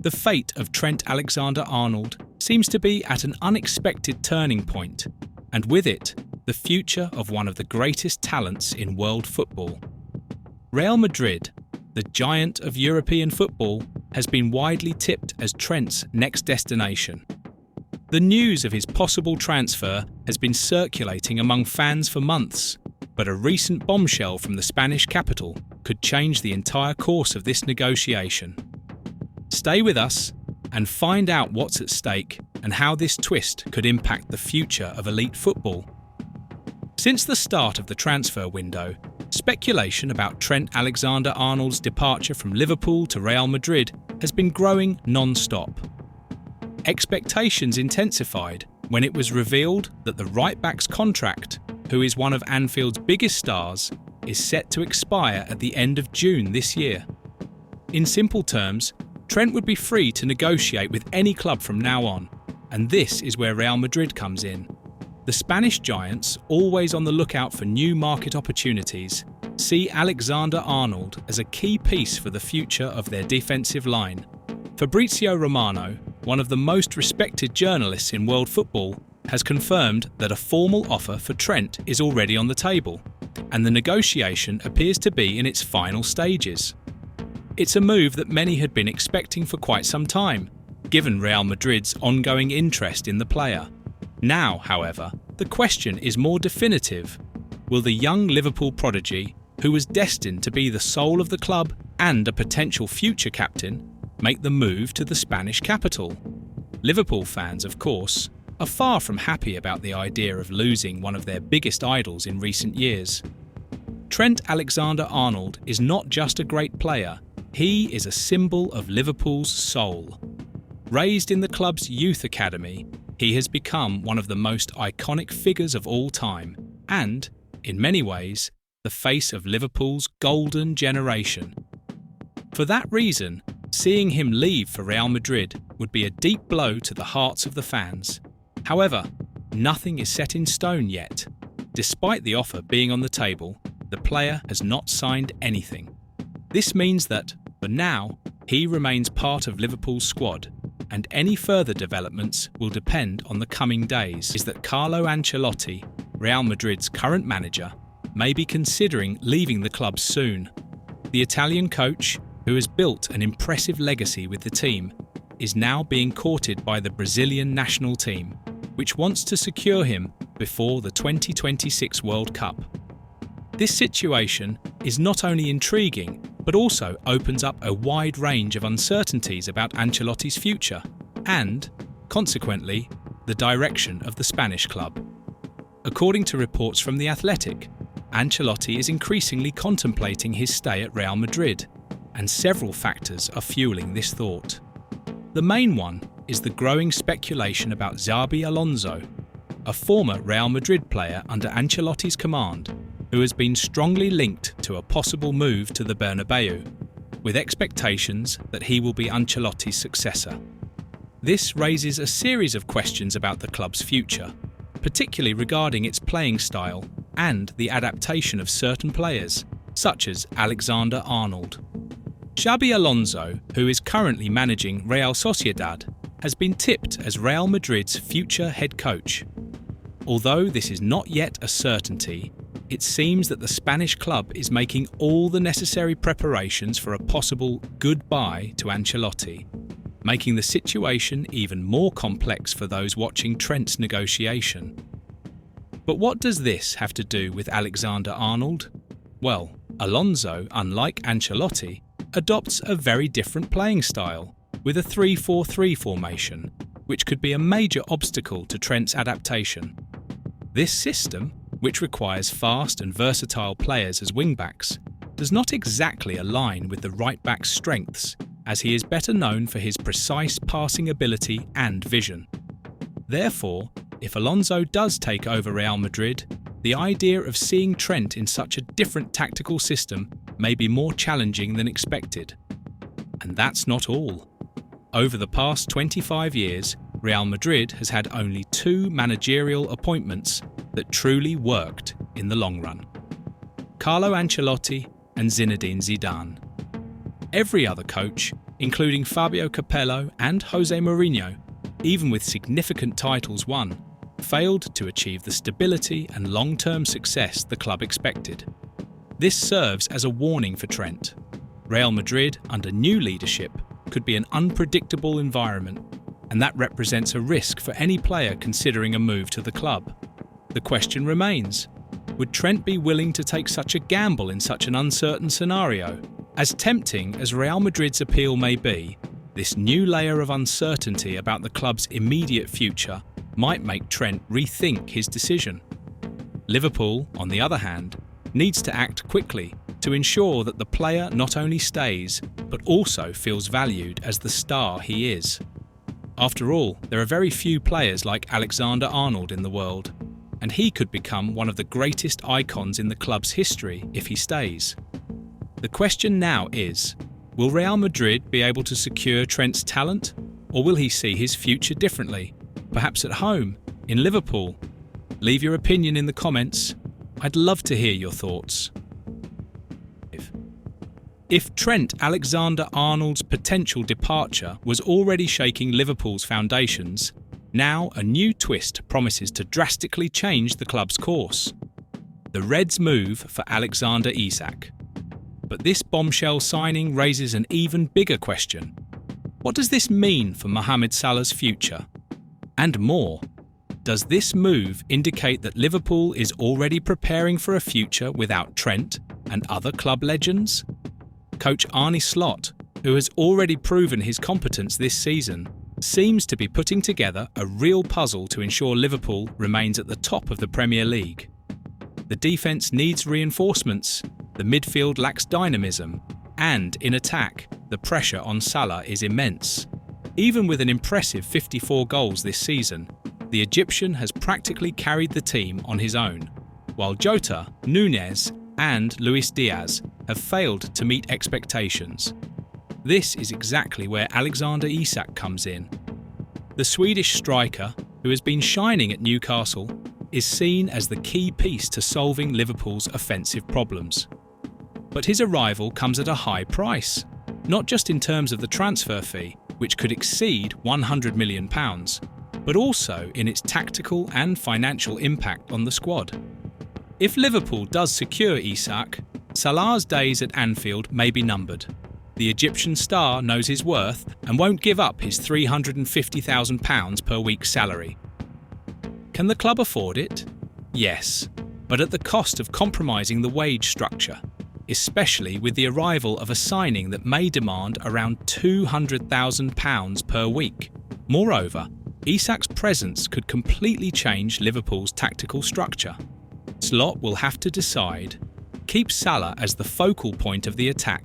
The fate of Trent Alexander-Arnold seems to be at an unexpected turning point, and with it, the future of one of the greatest talents in world football. Real Madrid, the giant of European football, has been widely tipped as Trent's next destination. The news of his possible transfer has been circulating among fans for months, but a recent bombshell from the Spanish capital could change the entire course of this negotiation. Stay with us and find out what's at stake and how this twist could impact the future of elite football. Since the start of the transfer window, speculation about Trent Alexander-Arnold's departure from Liverpool to Real Madrid has been growing non-stop. Expectations intensified when it was revealed that the right-back's contract, who is one of Anfield's biggest stars, is set to expire at the end of June this year. In simple terms, Trent would be free to negotiate with any club from now on, and this is where Real Madrid comes in. The Spanish giants, always on the lookout for new market opportunities, see Alexander-Arnold as a key piece for the future of their defensive line. Fabrizio Romano, one of the most respected journalists in world football, has confirmed that a formal offer for Trent is already on the table, and the negotiation appears to be in its final stages. It's a move that many had been expecting for quite some time, given Real Madrid's ongoing interest in the player. Now, however, the question is more definitive. Will the young Liverpool prodigy, who was destined to be the soul of the club and a potential future captain, make the move to the Spanish capital? Liverpool fans, of course, are far from happy about the idea of losing one of their biggest idols in recent years. Trent Alexander-Arnold is not just a great player, he is a symbol of Liverpool's soul. Raised in the club's youth academy, he has become one of the most iconic figures of all time and, in many ways, the face of Liverpool's golden generation. For that reason, seeing him leave for Real Madrid would be a deep blow to the hearts of the fans. However, nothing is set in stone yet. Despite the offer being on the table, the player has not signed anything. This means that, for now, he remains part of Liverpool's squad, and any further developments will depend on the coming days. Is that Carlo Ancelotti, Real Madrid's current manager, may be considering leaving the club soon. The Italian coach, who has built an impressive legacy with the team, is now being courted by the Brazilian national team, which wants to secure him before the 2026 World Cup. This situation is not only intriguing, but also opens up a wide range of uncertainties about Ancelotti's future and, consequently, the direction of the Spanish club. According to reports from The Athletic, Ancelotti is increasingly contemplating his stay at Real Madrid, and several factors are fueling this thought. The main one is the growing speculation about Xabi Alonso, a former Real Madrid player under Ancelotti's command, who has been strongly linked to a possible move to the Bernabeu, with expectations that he will be Ancelotti's successor. This raises a series of questions about the club's future, particularly regarding its playing style and the adaptation of certain players, such as Alexander-Arnold. Xabi Alonso, who is currently managing Real Sociedad, has been tipped as Real Madrid's future head coach. Although this is not yet a certainty, it seems that the Spanish club is making all the necessary preparations for a possible goodbye to Ancelotti, making the situation even more complex for those watching Trent's negotiation. But what does this have to do with Alexander-Arnold? Well, Alonso, unlike Ancelotti, adopts a very different playing style, with a 3-4-3 formation, which could be a major obstacle to Trent's adaptation. This system, which requires fast and versatile players as wingbacks, does not exactly align with the right-back's strengths, as he is better known for his precise passing ability and vision. Therefore, if Alonso does take over Real Madrid, the idea of seeing Trent in such a different tactical system may be more challenging than expected. And that's not all. Over the past 25 years, Real Madrid has had only 2 managerial appointments that truly worked in the long run: Carlo Ancelotti and Zinedine Zidane. Every other coach, including Fabio Capello and Jose Mourinho, even with significant titles won, failed to achieve the stability and long-term success the club expected. This serves as a warning for Trent. Real Madrid, under new leadership, could be an unpredictable environment, and that represents a risk for any player considering a move to the club. The question remains, would Trent be willing to take such a gamble in such an uncertain scenario? As tempting as Real Madrid's appeal may be, this new layer of uncertainty about the club's immediate future might make Trent rethink his decision. Liverpool, on the other hand, needs to act quickly to ensure that the player not only stays, but also feels valued as the star he is. After all, there are very few players like Alexander-Arnold in the world, and he could become one of the greatest icons in the club's history if he stays. The question now is, will Real Madrid be able to secure Trent's talent, or will he see his future differently, perhaps at home, in Liverpool? Leave your opinion in the comments. I'd love to hear your thoughts. If Trent Alexander-Arnold's potential departure was already shaking Liverpool's foundations, now a new twist promises to drastically change the club's course. The Reds' move for Alexander Isak. But this bombshell signing raises an even bigger question. What does this mean for Mohamed Salah's future? And more, does this move indicate that Liverpool is already preparing for a future without Trent and other club legends? Coach Arne Slot, who has already proven his competence this season, seems to be putting together a real puzzle to ensure Liverpool remains at the top of the Premier League. The defence needs reinforcements, the midfield lacks dynamism, and in attack, the pressure on Salah is immense. Even with an impressive 54 goals this season, the Egyptian has practically carried the team on his own, while Jota, Nunez, and Luis Diaz have failed to meet expectations. This is exactly where Alexander Isak comes in. The Swedish striker, who has been shining at Newcastle, is seen as the key piece to solving Liverpool's offensive problems. But his arrival comes at a high price, not just in terms of the transfer fee, which could exceed £100 million, but also in its tactical and financial impact on the squad. If Liverpool does secure Isak, Salah's days at Anfield may be numbered. The Egyptian star knows his worth and won't give up his £350,000 per week salary. Can the club afford it? Yes, but at the cost of compromising the wage structure, especially with the arrival of a signing that may demand around £200,000 per week. Moreover, Isak's presence could completely change Liverpool's tactical structure. Slot will have to decide: keep Salah as the focal point of the attack,